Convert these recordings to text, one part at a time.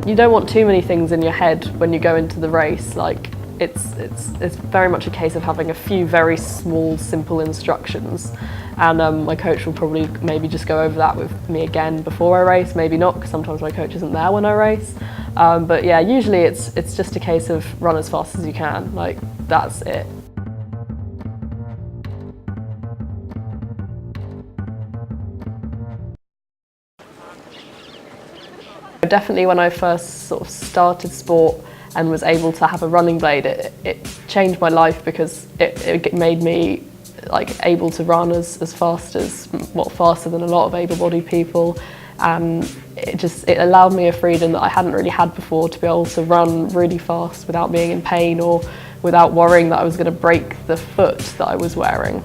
you don't want too many things in your head when you go into the race. Like it's very much a case of having a few very small, simple instructions. And my coach will probably maybe just go over that with me again before I race, maybe not, because sometimes my coach isn't there when I race. But yeah, usually it's just a case of run as fast as you can, like that's it. Definitely when I first sort of started sport and was able to have a running blade, it changed my life because it made me like able to run as fast as, well, faster than a lot of able-bodied people. It allowed me a freedom that I hadn't really had before, to be able to run really fast without being in pain or without worrying that I was going to break the foot that I was wearing.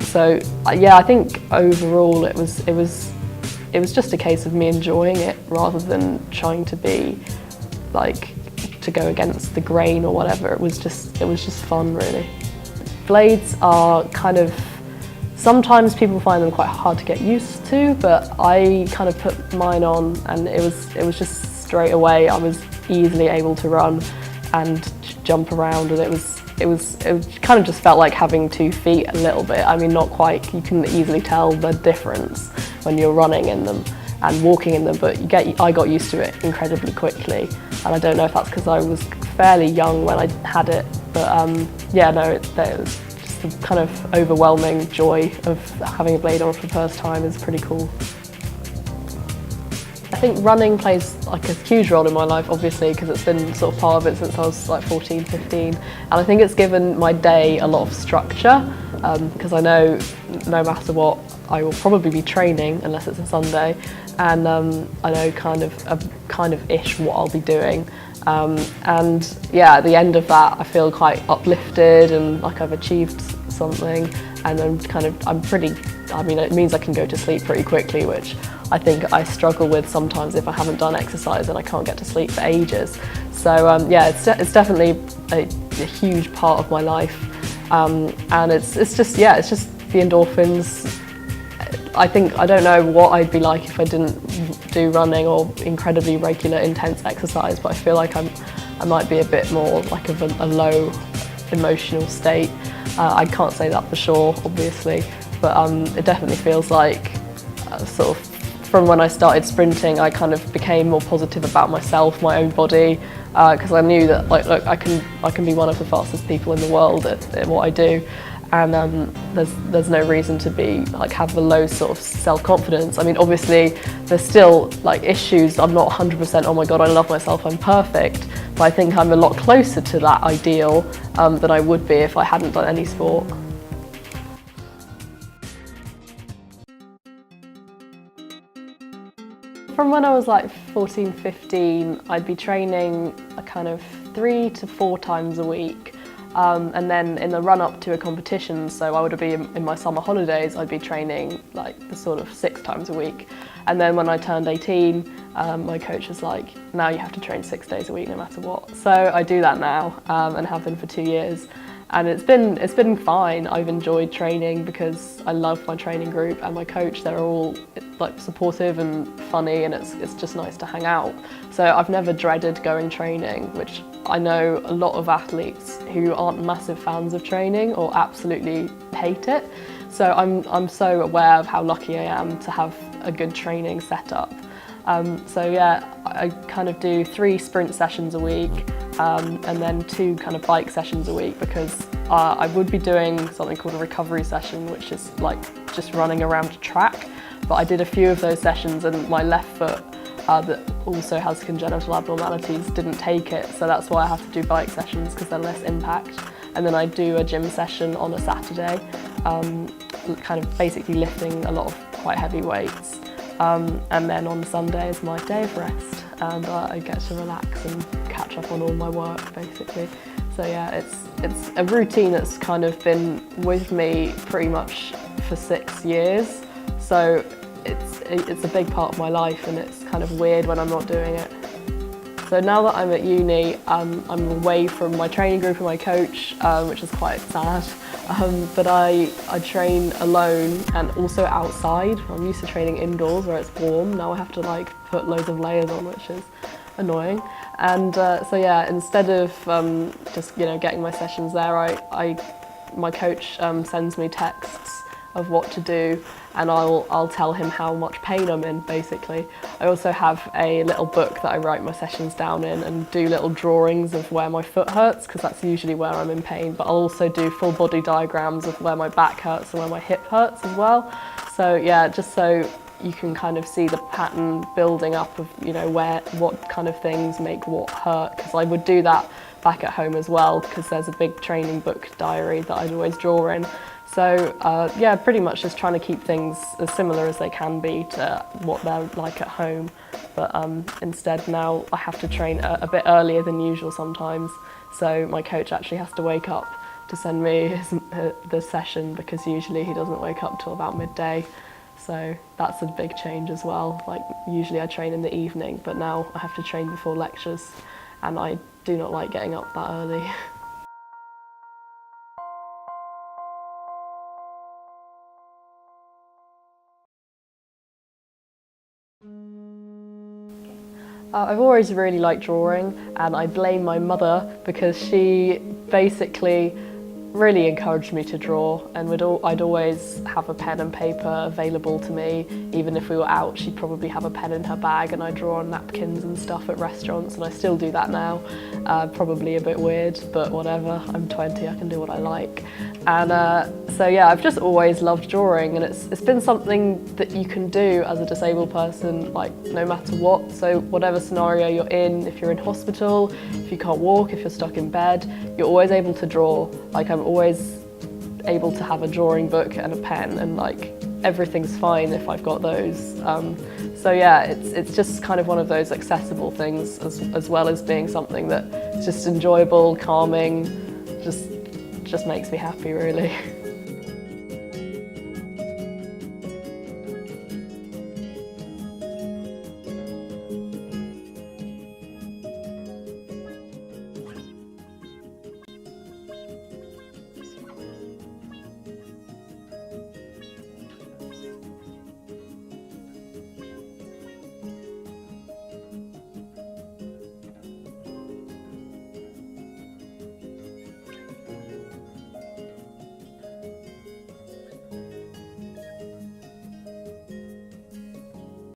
So yeah, I think overall it was just a case of me enjoying it rather than trying to be like to go against the grain or whatever. It was just fun, really. Blades are kind of, sometimes people find them quite hard to get used to, but I kind of put mine on and it was just straight away. I was easily able to run and jump around, and it kind of just felt like having 2 feet a little bit. I mean, not quite, you can easily tell the difference when you're running in them and walking in them, but I got used to it incredibly quickly. And I don't know if that's because I was fairly young when I had it, but yeah, no, it was just the kind of overwhelming joy of having a blade on for the first time is pretty cool. I think running plays like a huge role in my life, obviously, because it's been sort of part of it since I was like 14, 15. And I think it's given my day a lot of structure, because I know no matter what, I will probably be training unless it's a Sunday, and I know kind of ish what I'll be doing. And yeah, at the end of that, I feel quite uplifted and like I've achieved something. And I mean, it means I can go to sleep pretty quickly, which I think I struggle with sometimes if I haven't done exercise and I can't get to sleep for ages. So yeah, it's definitely a huge part of my life. And it's just the endorphins. I don't know what I'd be like if I didn't do running or incredibly regular, intense exercise, but I feel like I might be a bit more like of a low emotional state. I can't say that for sure, obviously, but it definitely feels like sort of from when I started sprinting, I kind of became more positive about myself, my own body, because I knew that, like, look, I can be one of the fastest people in the world at what I do. And there's no reason to be have a low sort of self-confidence. I mean, obviously there's still like issues. I'm not 100%, oh my god, I love myself, I'm perfect, but I think I'm a lot closer to that ideal than I would be if I hadn't done any sport. From when I was like 14, 15, I'd be training a kind of 3 to 4 times a week. And then in the run-up to a competition, so I would be in my summer holidays, I'd be training like the sort of 6 times a week. And then when I turned 18, my coach was like, now you have to train 6 days a week no matter what. So I do that now and have been for 2 years. And it's been fine. I've enjoyed training because I love my training group and my coach. They're all like supportive and funny, and it's just nice to hang out. So I've never dreaded going training, which I know a lot of athletes who aren't massive fans of training or absolutely hate it. So I'm so aware of how lucky I am to have a good training setup. So yeah, I kind of do 3 sprint sessions a week. And then 2 kind of bike sessions a week, because I would be doing something called a recovery session, which is like just running around a track. But I did a few of those sessions and my left foot that also has congenital abnormalities didn't take it, so that's why I have to do bike sessions, because they're less impact. And then I do a gym session on a Saturday, kind of basically lifting a lot of quite heavy weights. And then on Sunday is my day of rest, and I get to relax and catch up on all my work, basically. So yeah, it's a routine that's kind of been with me pretty much for 6 years. So it's a big part of my life, and it's kind of weird when I'm not doing it. So now that I'm at uni, I'm away from my training group and my coach, which is quite sad. But I train alone and also outside. I'm used to training indoors where it's warm. Now I have to like put loads of layers on, which is annoying. And so yeah, instead of just getting my sessions there, my coach sends me texts of what to do, and I'll tell him how much pain I'm in, basically. I also have a little book that I write my sessions down in and do little drawings of where my foot hurts, because that's usually where I'm in pain, but I'll also do full body diagrams of where my back hurts and where my hip hurts as well. So yeah, just so you can kind of see the pattern building up of what kind of things make what hurt, because I would do that back at home as well, because there's a big training book diary that I'd always draw in. So yeah, pretty much just trying to keep things as similar as they can be to what they're like at home. But instead now I have to train a bit earlier than usual sometimes. So my coach actually has to wake up to send me the session, because usually he doesn't wake up till about midday. So that's a big change as well. Like usually I train in the evening, but now I have to train before lectures, and I do not like getting up that early. I've always really liked drawing, and I blame my mother, because she basically really encouraged me to draw, and I'd always have a pen and paper available to me. Even if we were out, she'd probably have a pen in her bag, and I'd draw on napkins and stuff at restaurants, and I still do that now. Probably a bit weird, but whatever, I'm 20, I can do what I like. And so yeah, I've just always loved drawing, and it's been something that you can do as a disabled person, like no matter what. So whatever scenario you're in, if you're in hospital, if you can't walk, if you're stuck in bed, you're always able to draw. Like I'm always able to have a drawing book and a pen, and like everything's fine if I've got those. So yeah, it's just kind of one of those accessible things, as well as being something that is just enjoyable, calming, just makes me happy really.